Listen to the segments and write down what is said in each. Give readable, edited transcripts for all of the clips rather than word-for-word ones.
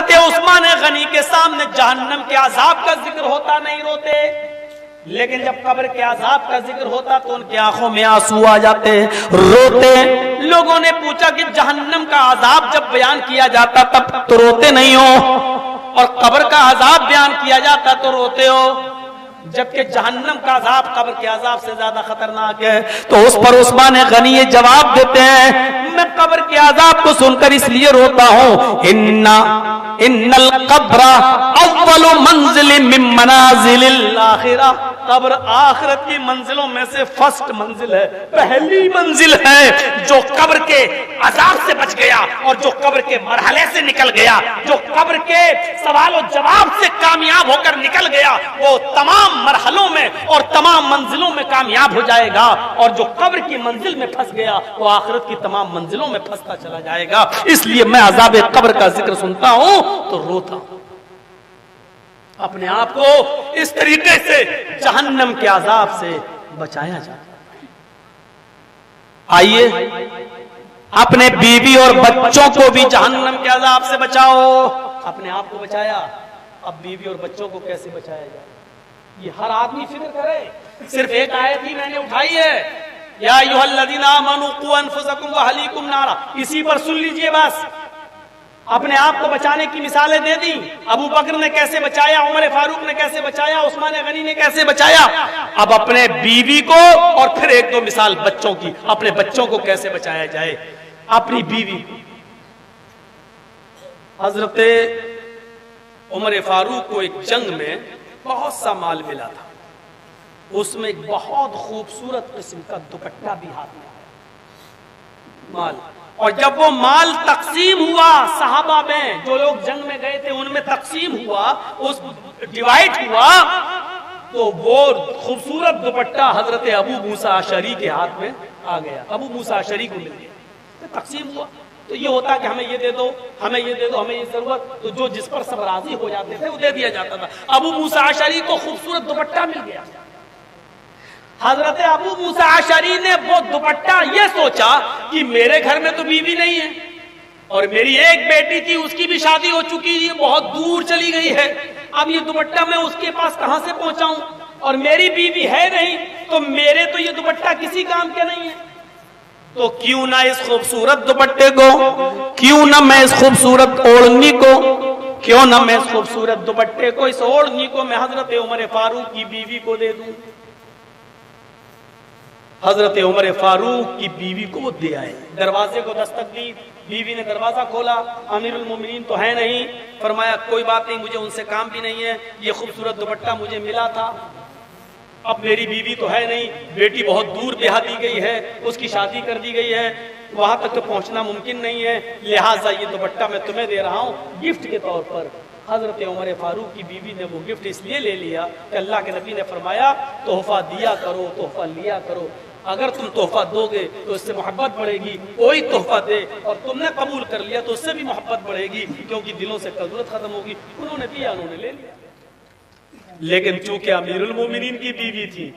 حضرت عثمان غنی کے سامنے جہنم کے عذاب کا ذکر ہوتا نہیں روتے، لیکن جب قبر کے عذاب کا ذکر ہوتا تو ان کی آنکھوں میں آنسو آ جاتے، روتے۔ لوگوں نے پوچھا کہ جہنم کا عذاب جب بیان کیا جاتا تب تو روتے نہیں ہو، اور قبر کا عذاب بیان کیا جاتا تو روتے ہو، جبکہ جہنم کا عذاب قبر کے عذاب سے زیادہ خطرناک ہے۔ تو اس پر عثمان غنی یہ جواب دیتے ہیں، میں قبر کے عذاب کو سن کر اس لیے روتا ہوں، ان القبر اول منزل من منازل الاخرہ، قبر آخرت کی منزلوں میں سے فرسٹ منزل ہے، پہلی منزل ہے۔ جو قبر کے عذاب سے بچ گیا اور جو قبر کے مرحلے سے نکل گیا، جو قبر کے سوال و جواب سے کامیاب ہو کر نکل گیا، وہ تمام مرحلوں میں اور تمام منزلوں میں کامیاب ہو جائے گا، اور جو قبر کی منزل میں پھنس گیا وہ آخرت کی تمام منزلوں میں پھنستا چلا جائے گا۔ اس لیے میں عذاب قبر کا ذکر سنتا ہوں تو روتا ہوں، اپنے آپ کو اس طریقے سے جہنم کے عذاب سے بچایا جائے۔ آئیے اپنے بیوی اور بچوں کو بھی جہنم کے عذاب سے بچاؤ۔ اپنے آپ کو بچایا، اب بیوی اور بچوں کو کیسے بچایا جائے، یہ ہر آدمی فکر کرے۔ صرف ایک آیت ہی میں نے اٹھائی ہے، یا ایھا الذین آمنوا قوا انفسکم واہلیکم نارا، اسی پر سن لیجئے بس۔ اپنے آپ کو بچانے کی مثالیں دے دی، ابو بکر نے کیسے بچایا، عمر فاروق نے کیسے بچایا، عثمان غنی نے کیسے بچایا۔ اب اپنے بیوی کو، اور پھر ایک دو مثال بچوں کی، اپنے بچوں کو کیسے بچایا جائے۔ اپنی بیوی، حضرت عمر فاروق کو ایک جنگ میں بہت سا مال ملا تھا، اس میں ایک بہت خوبصورت قسم کا دوپٹہ بھی ہاتھ میں آیا مال، اور جب وہ مال تقسیم ہوا صحابہ میں، جو لوگ جنگ میں گئے تھے ان میں تقسیم ہوا، اس ڈیوائیڈ ہوا، تو وہ خوبصورت دوپٹہ حضرت ابو موسیٰ اشعری کے ہاتھ میں آ گیا، ابو موسیٰ اشعری کو مل گیا۔ تقسیم ہوا تو یہ ہوتا کہ ہمیں یہ دے دو، ہمیں یہ دے دو، ہمیں یہ ضرورت، تو جو جس پر سب راضی ہو جاتے تھے وہ دے دیا جاتا تھا۔ ابو موسیٰ اشعری کو خوبصورت دوپٹہ مل گیا۔ حضرت ابو موسیٰ اشعری نے وہ دوپٹہ یہ سوچا کہ میرے گھر میں تو بیوی نہیں ہے، اور میری ایک بیٹی تھی اس کی بھی شادی ہو چکی ہے، بہت دور چلی گئی ہے، اب یہ دوپٹہ میں اس کے پاس کہاں سے پہنچاؤں، اور میری بیوی ہے نہیں، تو میرے تو یہ دوپٹہ کسی کام کے نہیں ہے، تو کیوں نہ اس خوبصورت دوپٹے کو، کیوں نہ میں اس خوبصورت اوڑھنی کو، کیوں نہ میں اس خوبصورت دوپٹے کو، اس اوڑھنی کو میں حضرت عمر فاروق کی بیوی کو دے دوں۔ حضرت عمر فاروق کی بیوی کو وہ دے آئے، دروازے کو دستک دی، بیوی نے دروازہ کھولا، امیر المومنین تو ہے نہیں، فرمایا کوئی بات نہیں، مجھے ان سے کام بھی نہیں ہے، یہ خوبصورت دوپٹہ مجھے ملا تھا، اب میری بیوی تو ہے نہیں، بیٹی بہت دور بیاہ دی گئی ہے، اس کی شادی کر دی گئی ہے، وہاں تک تو پہنچنا ممکن نہیں ہے، لہٰذا یہ دوپٹہ میں تمہیں دے رہا ہوں گفٹ کے طور پر۔ حضرت عمر فاروق کی بیوی نے وہ گفٹ اس لیے لے لیا کہ اللہ کے نبی نے فرمایا تحفہ دیا کرو، تحفہ لیا کرو، اگر تم تحفہ دو گے تو اس سے محبت بڑھے گی، کوئی تحفہ دے اور تم نے قبول کر لیا تو اس سے بھی محبت بڑھے گی، کیونکہ دلوں سے کدورت ختم ہوگی۔ انہوں نے دیا، انہوں نے لے لیا، لیکن چونکہ امیر المومنین کی بیوی تھی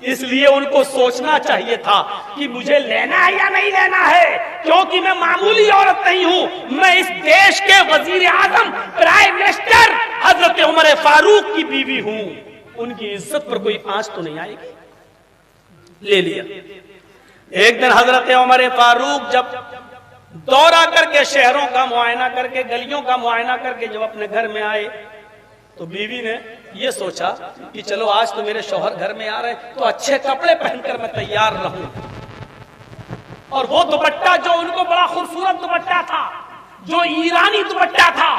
اس لیے ان کو سوچنا چاہیے تھا کہ مجھے لینا ہے یا نہیں لینا ہے، کیونکہ میں معمولی عورت نہیں ہوں، میں اس دیش کے وزیر اعظم، پرائم منسٹر حضرت عمر فاروق کی بیوی ہوں، ان کی عزت پر کوئی آنچ تو نہیں آئے گی، لے لیا۔ ایک دن حضرت عمر فاروق جب دورہ کر کے شہروں کا معائنہ کر کے، گلیوں کا معائنہ کر کے جب اپنے گھر میں آئے تو بیوی نے یہ سوچا کہ چلو آج تو میرے شوہر گھر میں آ رہے ہیں تو اچھے کپڑے پہن کر میں تیار رہوں، اور وہ دوپٹہ جو ان کو بڑا خوبصورت دوپٹہ تھا، جو ایرانی دوپٹہ تھا،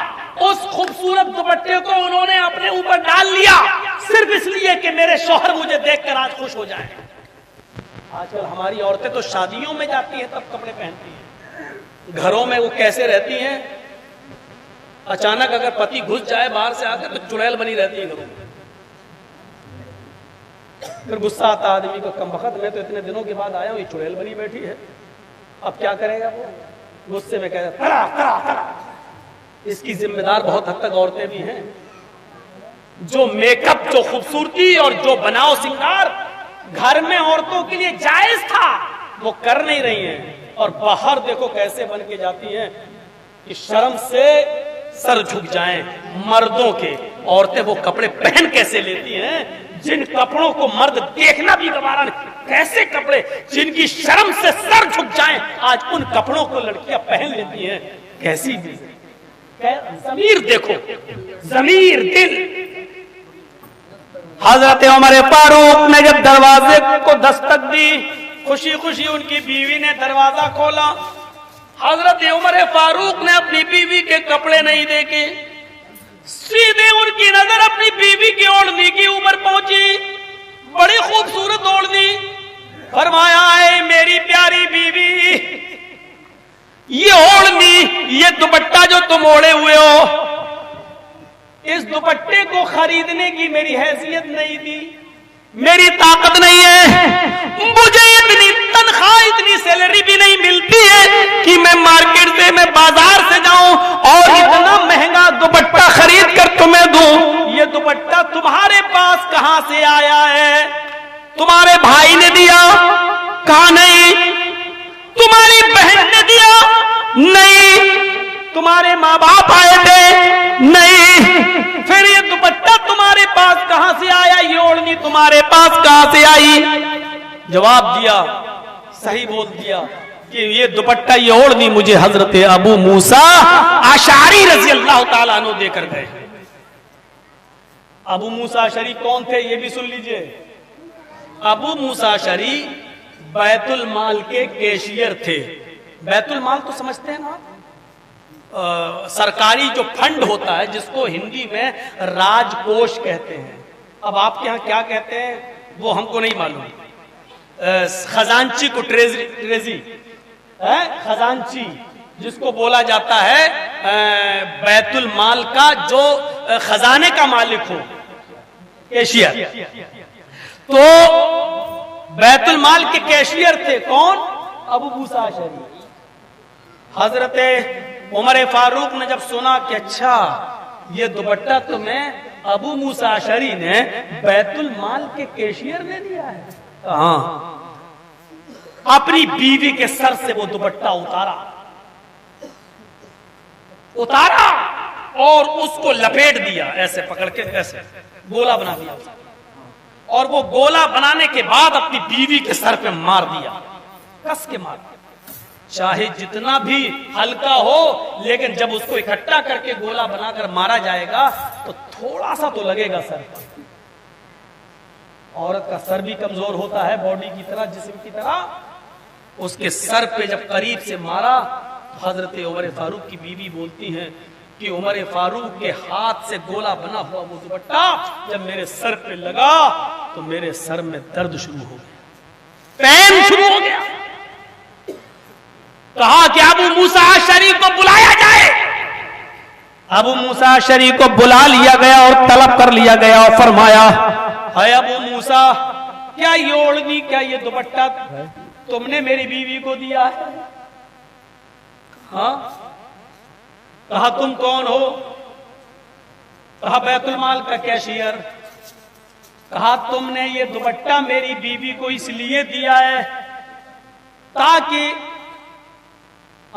اس خوبصورت دوپٹے کو انہوں نے اپنے اوپر ڈال لیا صرف اس لیے کہ میرے شوہر مجھے دیکھ کر آج خوش ہو جائیں۔ آج کل ہماری عورتیں تو شادیوں میں جاتی ہیں تب کپڑے پہنتی ہیں، گھروں میں وہ کیسے رہتی ہیں، اچانک اگر پتی گھس جائے باہر سے آ کر تو چڑیل بنی رہتی ہے گھروں میں، پھر غصہ آتا آدمی کو، کم وقت میں تو اتنے دنوں کے بعد آیا ہوں، یہ چڑیل بنی بیٹھی ہے، اب کیا کرے گا وہ، غصے میں کہتا ہے تڑا۔ اس کی ذمہ دار بہت حد تک عورتیں بھی ہیں، جو میک اپ، جو خوبصورتی اور جو بناؤ سنگار گھر میں عورتوں کے لیے جائز تھا وہ کر نہیں رہی ہیں، اور باہر دیکھو کیسے بن کے جاتی ہیں کہ شرم سے سر جھک جائیں مردوں کے. عورتیں وہ کپڑے پہن کیسے لیتی ہیں جن کپڑوں کو مرد دیکھنا بھی گوارا نہیں. کیسے کپڑے جن کی شرم سے سر جھک جائیں, آج ان کپڑوں کو لڑکیاں پہن لیتی ہیں. کیسی ضمیر دیکھو, ضمیر, دل. حضرت عمر فاروق نے جب دروازے کو دستک دی, خوشی خوشی ان کی بیوی نے دروازہ کھولا. حضرت عمر فاروق نے اپنی بیوی کے کپڑے نہیں دیکھے, سیدھے ان کی نظر اپنی بیوی کی اوڑھنی کے اوپر پہنچی. بڑی خوبصورت اوڑھنی. فرمایا اے میری پیاری بیوی, یہ اوڑھنی, یہ دوپٹہ جو تم اوڑھے ہوئے ہو, اس دوپٹے کو خریدنے کی میری حیثیت نہیں تھی, میری طاقت نہیں ہے. مجھے اتنی تنخواہ, اتنی سیلری بھی نہیں ملتی ہے کہ میں مارکیٹ سے, میں بازار سے جاؤں اور اتنا مہنگا دوپٹہ خرید کر تمہیں دوں. یہ دوپٹہ تمہارے پاس کہاں سے آیا ہے؟ تمہارے بھائی نے دیا؟ کہا نہیں. تمہاری بہن نے دیا؟ نہیں. تمہارے ماں باپ آئے تھے؟ نہیں. پھر یہ دوپٹہ تمہارے پاس کہاں سے آیا؟ یہ اوڑھنی تمہارے پاس کہاں سے آئی؟ جواب دیا, صحیح بول دیا کہ یہ دوپٹہ, یہ اوڑھنی مجھے حضرت ابو موسیٰ اشعری رضی اللہ تعالیٰ عنہ دے کر گئے. ابو موسیٰ اشعری کون تھے یہ بھی سن لیجئے. ابو موسیٰ اشعری بیت المال کے کیشیئر تھے. بیت المال تو سمجھتے ہیں نا, سرکاری جو فنڈ ہوتا ہے جس کو ہندی میں راج کوش کہتے ہیں. اب آپ کے ہاں کیا کہتے ہیں وہ ہم کو نہیں معلوم. خزانچی کو ٹریزری, خزانچی جس کو بولا جاتا ہے بیت المال کا جو خزانے کا مالک ہو, کیشیئر. تو بیت المال کے کیشیئر تھے کون؟ ابو موسیٰ اشعری. حضرت عمر فاروق نے جب سنا کہ اچھا یہ دوپٹہ تو میں ابو موسیٰ اشعری نے بیت المال کے کیشیئر نے دیا ہے, ہاں, اپنی بیوی کے سر سے وہ دوپٹہ اتارا اور اس کو لپیٹ دیا, ایسے پکڑ کے ایسے گولا بنا دیا, اور وہ گولا بنانے کے بعد اپنی بیوی کے سر پہ مار دیا, کس کے مار دیا. چاہے جتنا بھی ہلکا ہو, لیکن جب اس کو اکٹھا کر کے گولا بنا کر مارا جائے گا تو تھوڑا سا تو لگے گا سر پر. عورت کا سر بھی کمزور ہوتا ہے باڈی کی طرح, جسم کی طرح. اس کے سر پہ جب قریب سے مارا, حضرت عمر فاروق کی بیوی بولتی ہیں کہ عمر فاروق کے ہاتھ سے گولا بنا ہوا وہ دوپٹہ جب میرے سر پہ لگا تو میرے سر میں درد شروع ہو گیا, پین شروع ہو گیا. کہا کہ ابو موسیٰ اشعری کو بلایا جائے. ابو موسیٰ اشعری کو بلا لیا گیا اور طلب کر لیا گیا اور فرمایا, اے ابو موسیٰ, کیا یہ اوڑھنی, کیا یہ دوپٹہ تم نے میری بیوی کو دیا ہے؟ ہاں. کہا تم کون ہو؟ کہا بیت المال کا کیشیئر. کہا تم نے یہ دوپٹہ میری بیوی کو اس لیے دیا ہے تاکہ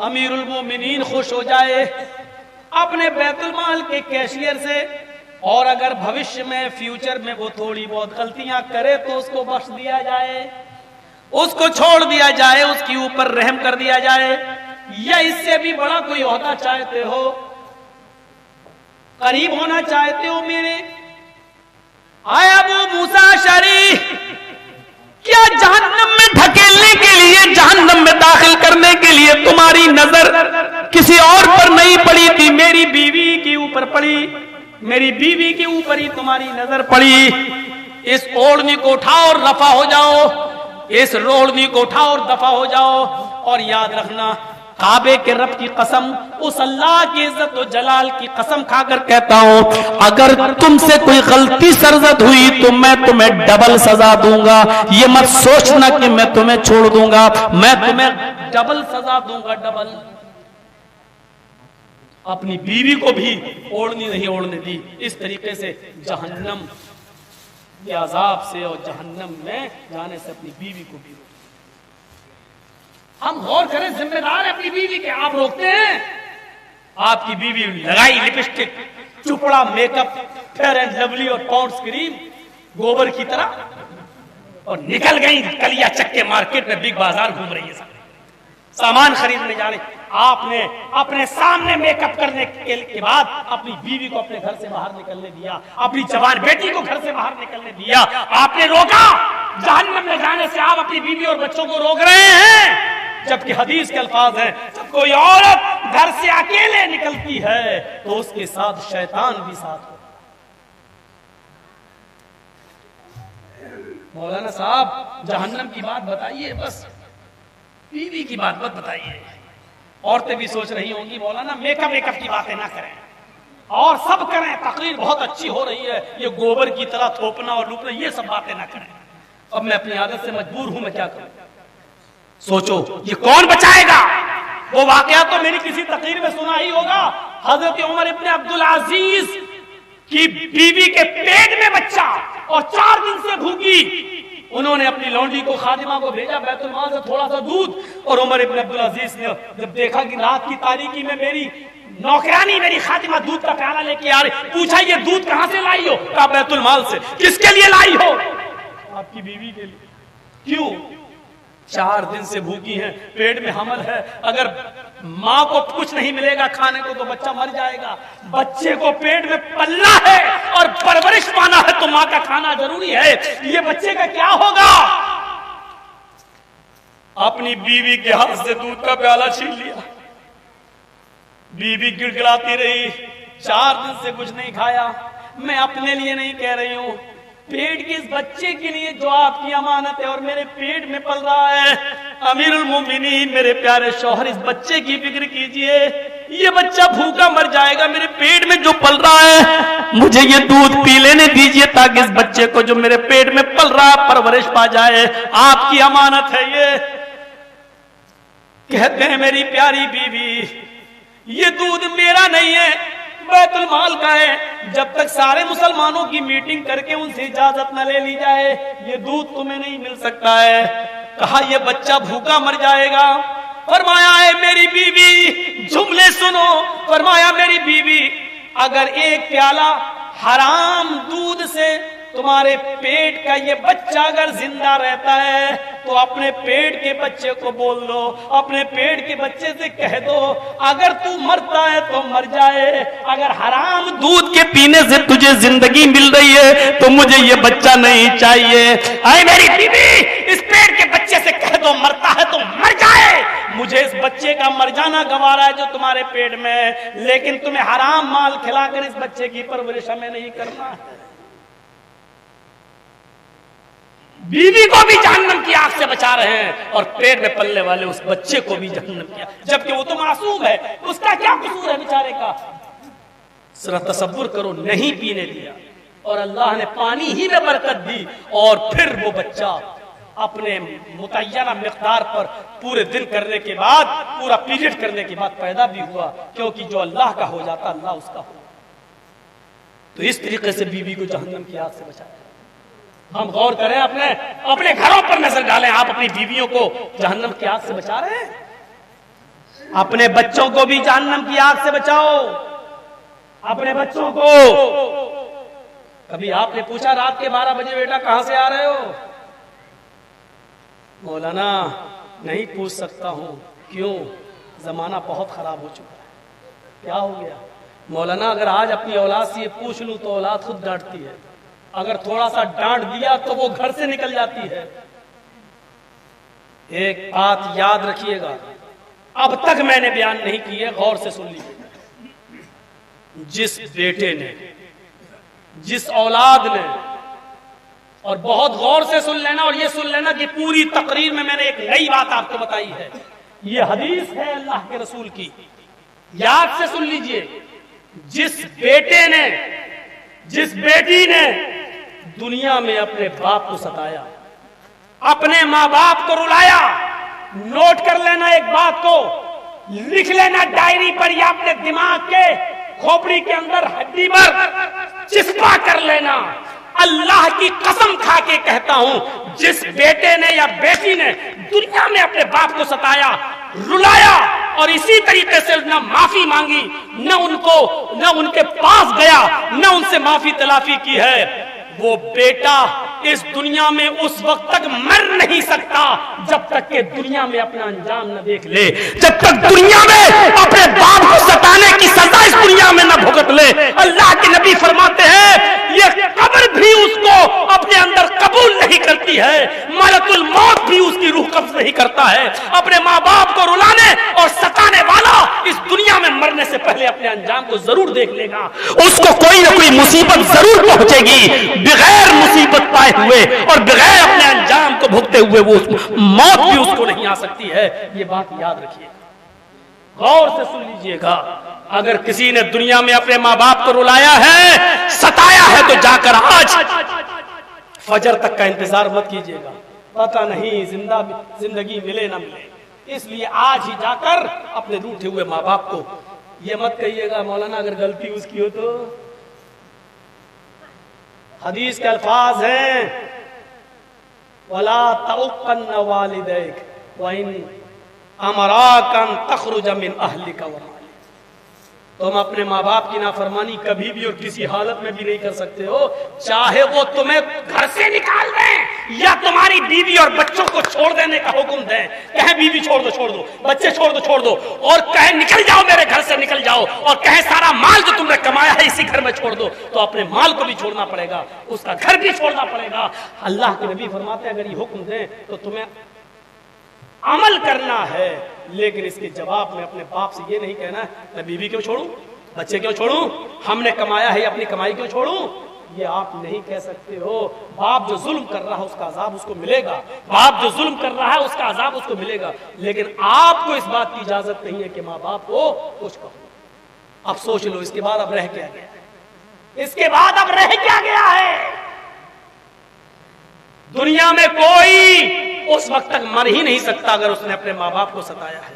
امیر المومنین خوش ہو جائے اپنے بیت المال کے کیشیئر سے, اور اگر بھوشیہ میں, فیوچر میں وہ تھوڑی بہت غلطیاں کرے تو اس کو بخش دیا جائے, اس کو چھوڑ دیا جائے, اس کے اوپر رحم کر دیا جائے. یا اس سے بھی بڑا کوئی عہدہ چاہتے ہو, قریب ہونا چاہتے ہو میرے؟ آئے ابو موسیٰ اشعری, کیا جہنم میں دھکیلنے کے لیے, جہنم میں داخل کرنے کے لیے تمہاری نظر کسی اور پر نہیں پڑی تھی, میری بیوی کے اوپر پڑی, میری بیوی کے اوپر ہی تمہاری نظر پڑی. اس اوڑھنی کو اٹھاؤ اور رفع ہو جاؤ, اس اوڑھنی کو اٹھاؤ اور دفع ہو جاؤ. اور یاد رکھنا, کعبے کے رب کی قسم, اس اللہ کی عزت و جلال کی قسم کھا کر کہتا ہوں, اگر تم سے کوئی غلطی سرزد ہوئی تو میں تمہیں ڈبل سزا دوں گا. یہ مت سوچنا کہ میں تمہیں چھوڑ دوں گا, میں تمہیں ڈبل سزا دوں گا, ڈبل. اپنی بیوی کو بھی اوڑھنی نہیں اوڑھنے دی. اس طریقے سے جہنم کے عذاب سے اور جہنم میں جانے سے اپنی بیوی کو بھی. ہم غور کریں, ذمہ دار ہے اپنی بیوی کے, آپ روکتے ہیں. آپ کی بیوی لگائی لپسٹک، چپڑا make up, Fair and Lovely اور پاؤنڈز کریم گوبر کی طرح، اور نکل گئی کلیا چکے مارکیٹ میں، بگ بازار گھوم رہی ہے، سامان خریدنے جا رہے. آپ نے اپنے سامنے میک اپ کرنے کے بعد اپنی بیوی کو اپنے گھر سے باہر نکلنے دیا، اپنی جوان بیٹی کو گھر سے باہر نکلنے دیا، آپ نے روکا. جہنم میں جانے سے آپ اپنی بیوی اور بچوں کو روک رہے ہیں، جبکہ حدیث کے الفاظ ہیں جب کوئی عورت گھر سے اکیلے نکلتی ہے تو اس کے ساتھ شیطان بھی ساتھ ہو. مولانا صاحب جہنم کی بات بتائیے، بس بیوی کی بات مت بتائیے. عورتیں بھی سوچ رہی ہوں گی مولانا میک اپ کی باتیں نہ کریں، اور سب کریں، تقریر بہت اچھی ہو رہی ہے، یہ گوبر کی طرح تھوپنا اور لوٹنا یہ سب باتیں نہ کریں. اب میں اپنی عادت سے مجبور ہوں، میں کیا کروں؟ سوچو یہ کون بچائے گا؟ وہ واقعہ تو میری کسی تقریر میں سنا ہی ہوگا، حضرت عمر ابن عبدالعزیز کی بیوی کے پیٹ میں بچہ اور 4 دن سے بھوکی. انہوں نے اپنی لونڈی کو، خادمہ کو بھیجا بیت المال سے تھوڑا سا دودھ، اور عمر ابن عبدالعزیز نے جب دیکھا کہ رات کی تاریکی میں میری نوکرانی، میری خادمہ دودھ کا پیالہ لے کے آ رہی، پوچھا یہ دودھ کہاں سے لائی ہو؟ کہا بیت المال سے. کس کے لیے لائی ہو؟ آپ کی بیوی کے لیے. کیوں؟ 4 دن سے بھوکی ہیں، پیٹ میں حمل ہے، اگر ماں کو کچھ نہیں ملے گا کھانے کو تو بچہ مر جائے گا. بچے کو پیٹ میں پلنا ہے اور پرورش پانا ہے تو ماں کا کھانا ضروری ہے. یہ بچے کا کیا ہوگا؟ اپنی بیوی کے ہاتھ سے دودھ کا پیالہ چھین لیا. بیوی گڑگڑاتی رہی، 4 دن سے کچھ نہیں کھایا. میں اپنے لیے نہیں کہہ رہی ہوں، پیٹ کے اس بچے کے لیے جو آپ کی امانت ہے اور میرے پیٹ میں پل رہا ہے. امیر المومنین میرے پیارے شوہر، اس بچے کی فکر کیجئے. یہ بچہ بھوکا مر جائے گا، میرے پیٹ میں جو پل رہا ہے مجھے یہ دودھ پی لینے دیجئے تاکہ اس بچے کو جو میرے پیٹ میں پل رہا ہے پرورش پا جائے. آپ کی امانت ہے یہ. کہتے ہیں میری پیاری بیوی یہ دودھ میرا نہیں ہے، بیت المال کا ہے. جب تک سارے مسلمانوں کی میٹنگ کر کے ان سے اجازت نہ لے لی جائے یہ دودھ تمہیں نہیں مل سکتا ہے. کہا یہ بچہ بھوکا مر جائے گا. فرمایا ہے میری بیوی جملے سنو، فرمایا میری بیوی اگر ایک پیالہ حرام دودھ سے تمہارے پیٹ کا یہ بچہ اگر زندہ رہتا ہے تو اپنے پیٹ کے بچے کو بول دو، اپنے پیٹ کے بچے سے کہہ دو اگر تو مرتا ہے تو مر جائے، اگر حرام دودھ کے پینے سے تجھے زندگی مل رہی ہے تو مجھے یہ بچہ نہیں چاہیے. اے میری بیوی اس پیٹ کے بچے سے کہہ دو مرتا ہے تو مر جائے، مجھے اس بچے کا مر جانا گوارا ہے جو تمہارے پیٹ میں ہے، لیکن تمہیں حرام مال کھلا کر اس بچے کی پرورش ہمیں نہیں کرنا ہے. بیوی کو بھی جہنم کی آگ سے بچا رہے ہیں اور پیٹ میں پلنے والے اس بچے کو بھی جہنم کیا، جبکہ وہ تو معصوم ہے، اس کا کیا قصور ہے بیچارے کا؟ ذرا تصور کرو، نہیں پینے دیا اور اللہ نے پانی ہی میں برکت دی، اور پھر وہ بچہ اپنے متعینہ مقدار پر پورے دن کرنے کے بعد، پورا پیریڈ کرنے کے بعد پیدا بھی ہوا، کیونکہ جو اللہ کا ہو جاتا اللہ اس کا ہو. تو اس طریقے سے بیوی کو جہنم کی آگ سے بچایا. ہم غور کریں، اپنے گھروں پر نظر ڈالیں. آپ اپنی بیویوں کو جہنم کی آگ سے بچا رہے ہیں؟ اپنے بچوں کو بھی جہنم کی آگ سے بچاؤ. اپنے بچوں کو کبھی آپ نے پوچھا رات کے 12 بجے بیٹا کہاں سے آ رہے ہو؟ مولانا نہیں پوچھ سکتا ہوں. کیوں؟ زمانہ بہت خراب ہو چکا ہے. کیا ہو گیا؟ مولانا اگر آج اپنی اولاد سے یہ پوچھ لوں تو اولاد خود ڈانٹتی ہے، اگر تھوڑا سا ڈانٹ دیا تو وہ گھر سے نکل جاتی ہے. ایک بات یاد رکھیے گا، اب تک میں نے بیان نہیں کی ہے، غور سے سن لیجیے. جس بیٹے نے، جس اولاد نے، اور بہت غور سے سن لینا، اور یہ سن لینا کہ پوری تقریر میں نے ایک نئی بات آپ کو بتائی ہے. یہ حدیث ہے اللہ کے رسول کی، یاد سے سن لیجیے. جس بیٹے نے، جس بیٹی نے دنیا میں اپنے باپ کو ستایا، اپنے ماں باپ کو رلایا، نوٹ کر لینا ایک بات کو، لکھ لینا ڈائری پر یا اپنے دماغ کے کھوپڑی کے اندر ہڈی پر چسپا کر لینا. اللہ کی قسم کھا کے کہتا ہوں، جس بیٹے نے یا بیٹی نے دنیا میں اپنے باپ کو ستایا، رلایا، اور اسی طریقے سے نہ معافی مانگی، نہ ان کے پاس گیا، نہ ان سے معافی تلافی کی ہے، وہ بیٹا اس دنیا میں اس وقت تک مر نہیں سکتا جب تک کہ دنیا میں اپنا انجام نہ دیکھ لے، جب تک دنیا میں اپنے باپ کو ستانے کی سزا اس دنیا میں نہ بھگت لے۔ اللہ کے نبی فرماتے ہیں یہ قبر بھی اس کو اپنے اندر قبول نہیں کرتی ہے، ملک الموت بھی اس کی روح قبض نہیں کرتا ہے۔ اپنے ماں باپ کو رلانے اور ستانے والا اس دنیا میں مرنے سے پہلے اپنے انجام کو ضرور دیکھ لے گا، اس کو کوئی نہ کوئی مصیبت ضرور پہنچے گی، بغیر مصیبت پائے ہوئے اور بغیر اپنے انجام کو بھگتے ہوئے وہ موت بھی اس کو نہیں آ سکتی ہے۔ یہ بات یاد رکھیے، غور سے سن لیجئے گا۔ اگر کسی نے دنیا میں اپنے ماں باپ کو رلایا ہے، ستایا ہے، تو جا کر آج فجر تک کا انتظار مت کیجئے گا، پتہ نہیں زندگی ملے نہ ملے، اس لیے آج ہی جا کر اپنے روٹھے ہوئے ماں باپ کو، یہ مت کہیے گا مولانا اگر غلطی اس کی ہو تو، حدیث کے الفاظ ہیں وَلَا تَعُقَّنَّ وَالِدَيْكَ وَإِنْ أَمَرَاكَ أَن تَخْرُجَ مِنْ أَهْلِكَ وَمَالِكَ۔ تم اپنے ماں باپ کی نافرمانی کبھی بھی اور کسی حالت میں بھی نہیں کر سکتے ہو، چاہے وہ تمہیں گھر سے نکال دیں یا تمہاری بیوی اور بچوں کو چھوڑ دینے کا حکم دیں، کہیں بیوی چھوڑ دو، بچے چھوڑ دو، اور کہیں نکل جاؤ میرے گھر سے نکل جاؤ، اور کہیں سارا مال جو تم نے کمایا ہے اسی گھر میں چھوڑ دو، تو اپنے مال کو بھی چھوڑنا پڑے گا، اس کا گھر بھی چھوڑنا پڑے گا۔ اللہ کے نبی فرماتے ہیں اگر یہ حکم دیں تو تمہیں عمل کرنا ہے، لیکن اس کے جواب میں اپنے باپ سے یہ نہیں کہنا ہے میں بیوی کیوں چھوڑوں، بچے کیوں چھوڑوں، ہم نے کمایا ہے اپنی کمائی کیوں چھوڑوں، یہ آپ نہیں کہہ سکتے ہو۔ باپ جو ظلم کر رہا ہے اس کا عذاب اس کو ملے گا، باپ جو ظلم کر رہا ہے اس کا عذاب اس کو ملے گا، لیکن آپ کو اس بات کی اجازت نہیں ہے کہ ماں باپ کو کچھ کہو۔ اب سوچ لو اس کے بعد اب رہ کیا گیا ہے، اس کے بعد اب رہ کیا گیا ہے؟ دنیا میں کوئی اس وقت تک مر ہی نہیں سکتا اگر اس نے اپنے ماں باپ کو ستایا ہے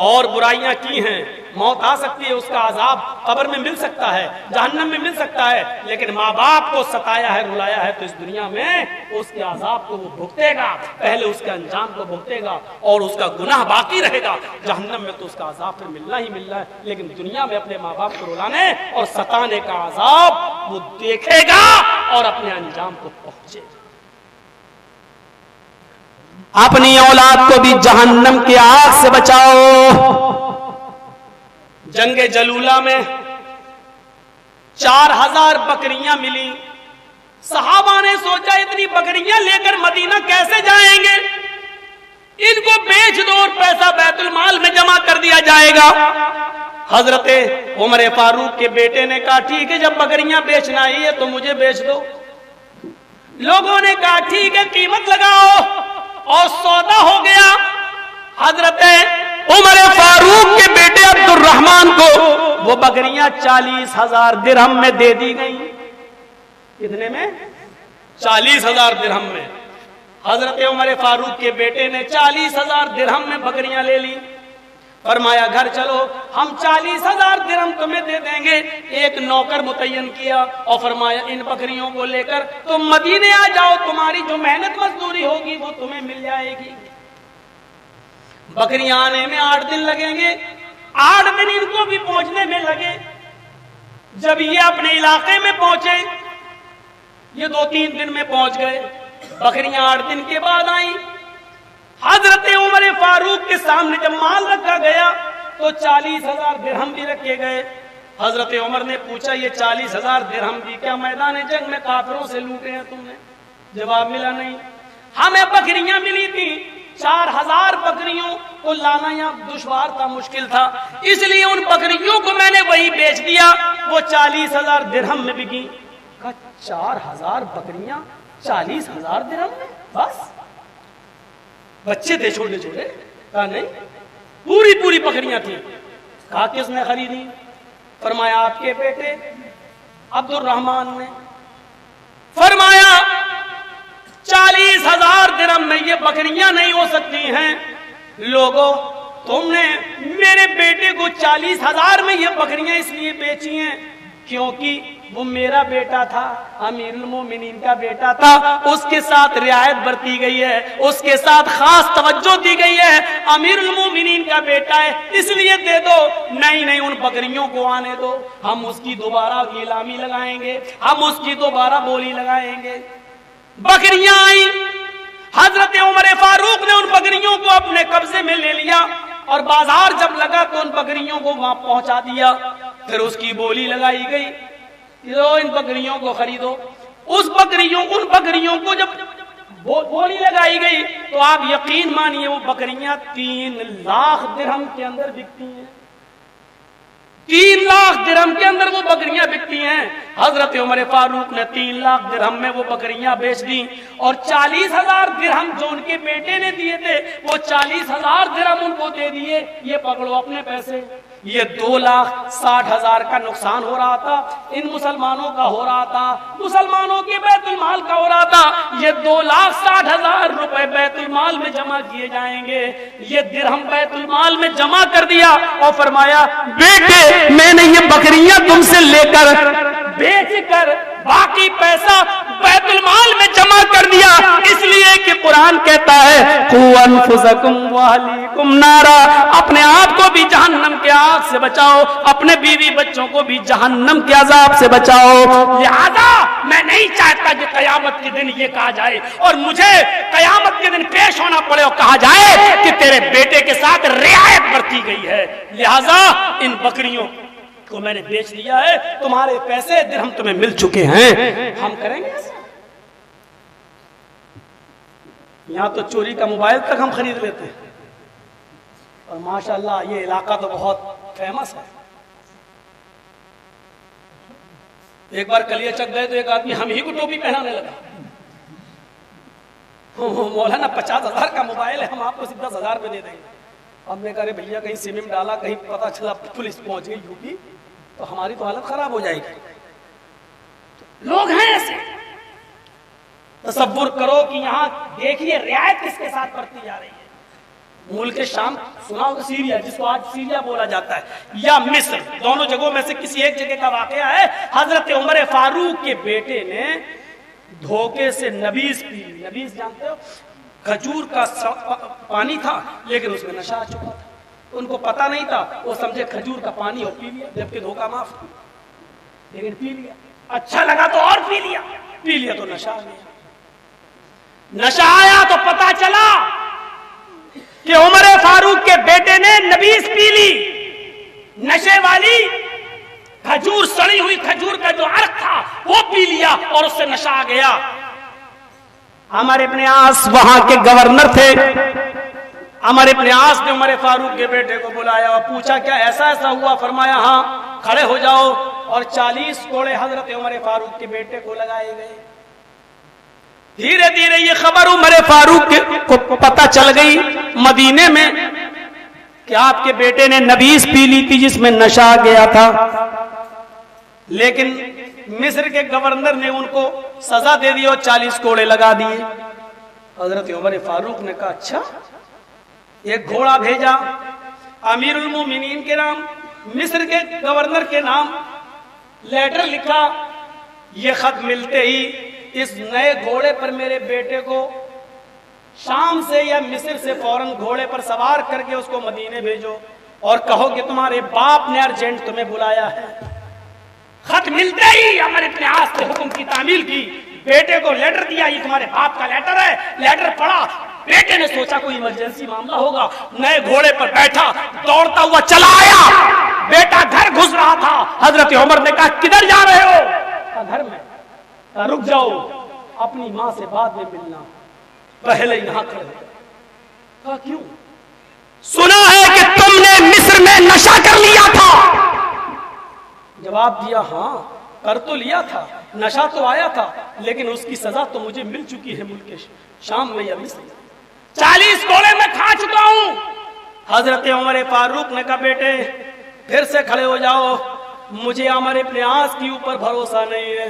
اور برائیاں کی ہیں، موت آ سکتی ہے، اس کا عذاب قبر میں مل سکتا ہے، جہنم میں مل سکتا ہے، لیکن ماں باپ کو ستایا ہے، رلایا ہے تو اس دنیا میں اس کے عذاب کو وہ بھگتے گا، پہلے اس کے انجام کو بھگتے گا اور اس کا گناہ باقی رہے گا۔ جہنم میں تو اس کا عذاب پھر ملنا ہی ملنا ہے، لیکن دنیا میں اپنے ماں باپ کو رلانے اور ستانے کا عذاب وہ دیکھے گا اور اپنے انجام کو پہنچے گا۔ اپنی اولاد کو بھی جہنم کی آگ سے بچاؤ۔ جنگ جلولہ میں 4000 بکریاں ملی، صحابہ نے سوچا اتنی بکریاں لے کر مدینہ کیسے جائیں گے، ان کو بیچ دو اور پیسہ بیت المال میں جمع کر دیا جائے گا۔ حضرت عمر فاروق کے بیٹے نے کہا ٹھیک ہے جب بکریاں بیچنا ہی ہے تو مجھے بیچ دو۔ لوگوں نے کہا ٹھیک ہے قیمت لگاؤ، اور سودا ہو گیا۔ حضرت عمر فاروق کے بیٹے عبد الرحمن کو وہ بکریاں 40,000 درہم میں دے دی گئیں۔ کتنے میں؟ 40,000 درہم میں۔ حضرت عمر فاروق کے بیٹے نے 40,000 درہم میں بکریاں لے لی، فرمایا گھر چلو ہم 40,000 درہم تمہیں دے دیں گے۔ ایک نوکر متعین کیا اور فرمایا ان بکریوں کو لے کر تم مدینے آ جاؤ، تمہاری جو محنت مزدوری ہوگی وہ تمہیں مل جائے گی۔ بکریاں آنے میں 8 دن لگیں گے، 8 دن ان کو بھی پہنچنے میں لگے۔ جب یہ اپنے علاقے میں پہنچے، یہ 2-3 دن میں پہنچ گئے، بکریاں 8 دن کے بعد آئیں۔ حضرت عمر فاروق کے سامنے جب مال رکھا گیا تو 40,000 درہم بھی رکھے گئے۔ حضرت عمر نے پوچھا یہ 40,000 درہم بھی کیا میدان جنگ میں کافروں سے لوٹے ہیں تم نے؟ جواب ملا نہیں، ہمیں بکریاں ملی تھی، 4,000 بکریوں کو لانا یہاں دشوار تھا، مشکل تھا، اس لیے ان بکریوں کو میں نے وہی بیچ دیا، وہ 40,000 درہم میں بکی۔ کہا 4,000 بکریاں 40,000 درہم میں؟ بس بچے تھے چھوٹے چھوٹے؟ کہا نہیں، پوری بکریاں تھیں۔ کہا کس نے خریدی؟ فرمایا آپ کے بیٹے عبد الرحمن نے۔ فرمایا 40,000 درہم میں یہ بکریاں نہیں ہو سکتی ہیں، لوگوں تم نے میرے بیٹے کو 40,000 میں یہ بکریاں اس لیے بیچی ہیں کیونکہ وہ میرا بیٹا تھا, امیر المومنین کا بیٹا تھا, اس کے ساتھ رعایت برتی گئی ہے, اس کے ساتھ خاص توجہ دی گئی ہے, امیر المومنین کا بیٹا ہے اس لیے دے دو. نہیں ان بکریوں کو آنے دو, ہم اس کی دوبارہ نیلامی لگائیں گے, ہم اس کی دوبارہ بولی لگائیں گے. بکریاں آئیں, حضرت عمر فاروق نے ان بکریوں کو اپنے قبضے میں لے لیا اور بازار جب لگا تو ان بکریوں کو وہاں پہنچا دیا. پھر اس کی بولی لگائی گئی, ان بکریوں کو خریدو. ان بکریوں کو جب بولی لگائی گئی تو آپ یقین مانیے وہ بکریاں 3 لاکھ درہم کے اندر بکتی ہیں. 3 لاکھ درہم کے اندر وہ بکریاں بکتی ہیں. حضرت عمر فاروق نے 3 لاکھ درہم میں وہ بکریاں بیچ دی اور 40,000 درہم جو ان کے بیٹے نے دیے تھے وہ 40,000 درہم ان کو دے دیے. یہ پکڑو اپنے پیسے. یہ 2,60,000 کا نقصان ہو رہا تھا, ان مسلمانوں کا ہو رہا تھا, مسلمانوں کے بیت المال کا ہو رہا تھا. یہ 2,60,000 روپے بیت المال میں جمع کیے جائیں گے. یہ درہم بیت المال میں جمع کر دیا اور فرمایا بیٹے میں نے یہ بکریاں تم سے لے کر بیچ کر باقی پیسہ بیت المال میں جمع کر دیا, اس لیے کہ قرآن کہتا ہے قوا انفسکم واہلیکم نارا, اپنے آپ کو بھی جہنم کے آگ سے بچاؤ, اپنے بیوی بچوں کو بھی جہنم کے عذاب سے بچاؤ. لہذا میں نہیں چاہتا کہ قیامت کے دن یہ کہا جائے اور مجھے قیامت کے دن پیش ہونا پڑے اور کہا جائے کہ تیرے بیٹے کے ساتھ رعایت برتی گئی ہے. لہذا ان بکریوں کو میں نے بیچ دیا ہے, تمہارے پیسے درہم تمہیں مل چکے ہیں. ہم کریں گے یہاں تو چوری کا موبائل تک ہم خرید لیتے ہیں, اور ماشاءاللہ یہ علاقہ تو بہت فیمس ہے. ایک بار کلیہ چک گئے تو ایک آدمی ہم ہی کو ٹوپی پہنانے لگا. مولانا 50,000 کا موبائل ہے, ہم آپ کو 10,000 پہ دے دیں گے. ہم نے کہا بھیا کہیں سم ڈالا, کہیں پتا چلا پولیس پہنچ گئی یوپی تو ہماری تو حالت خراب ہو جائے گی. لوگ ہیں ایسے. تصور کرو کہ یہاں دیکھیے رعایت کس کے ساتھ برتی جا رہی ہے. ملک شام سنا ہوگا, سیریا جس کو آج سیریا بولا جاتا ہے, یا مصر, دونوں جگہوں میں سے کسی ایک جگہ کا واقعہ ہے. حضرت عمر فاروق کے بیٹے نے دھوکے سے نبیذ پی لی. نبیذ جانتے ہو, کھجور کا پانی تھا لیکن اس میں نشہ آ چکا تھا. ان کو پتا نہیں تھا, وہ سمجھے کھجور کا پانی اور پی لیا, جبکہ دھوکہ معاف تھا, لیکن پی لیا. اچھا لگا تو اور پی لیا تو نشہ آ گیا. نشہ آیا تو پتا چلا کہ عمر فاروق کے بیٹے نے نبیذ پی لی, نشے والی کھجور, سڑی ہوئی کھجور کا جو عرق تھا وہ پی لیا اور اس سے نشہ آ گیا. عمر ابن عاص وہاں کے گورنر تھے. عمر ابن عاص نے عمر فاروق کے بیٹے کو بلایا اور پوچھا کیا ایسا ہوا؟ فرمایا ہاں, کھڑے ہو جاؤ. اور 40 کوڑے حضرت عمر فاروق کے بیٹے کو لگائے گئے. دھیرے دھیرے یہ خبر عمر فاروق کو پتہ چل گئی مدینے میں کہ آپ کے بیٹے نے نبیذ پی لی تھی جس میں نشہ آ گیا تھا. لیکن مصر کے گورنر نے ان کو سزا دے دی اور 40 کوڑے لگا دیے. حضرت عمر فاروق نے کہا اچھا. ایک گھوڑا بھیجا امیر المومنین کے نام, مصر کے گورنر کے نام, لیٹر لکھا. یہ خط ملتے ہی اس نئے گھوڑے پر میرے بیٹے کو شام سے یا مصر سے فوراً گھوڑے پر سوار کر کے اس کو مدینے بھیجو اور کہو کہ تمہارے باپ نے ارجنٹ تمہیں بلایا ہے. خط ملتے ہی عمر ابن عاص نے حکم کی تعمیل کی, بیٹے کو لیٹر دیا, یہ تمہارے باپ کا لیٹر ہے. لیٹر پڑھا, بیٹے نے سوچا کوئی ایمرجنسی معاملہ ہوگا, نئے گھوڑے پر بیٹھا, دوڑتا ہوا چلا آیا. بیٹا گھر گھس رہا تھا. حضرت عمر نے کہا کدھر جا رہے ہو؟ کہا گھر میں. کہا رک جاؤ, اپنی ماں سے بعد میں ملنا, پہلے یہاں کھڑے. کہا کیوں؟ سنا ہے کہ تم نے مصر میں نشہ کر لیا تھا. جواب دیا ہاں کر تو لیا تھا, نشہ تو آیا تھا, لیکن اس کی سزا تو مجھے مل چکی ہے ملک شام میں یا مصر. 40 کوڑے میں کھا چکا ہوں. حضرت عمر فاروق نے کہا بیٹے پھر سے کھڑے ہو جاؤ, مجھے عمر ابن عاص کے اوپر بھروسہ نہیں ہے.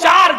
4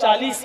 40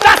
10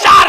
4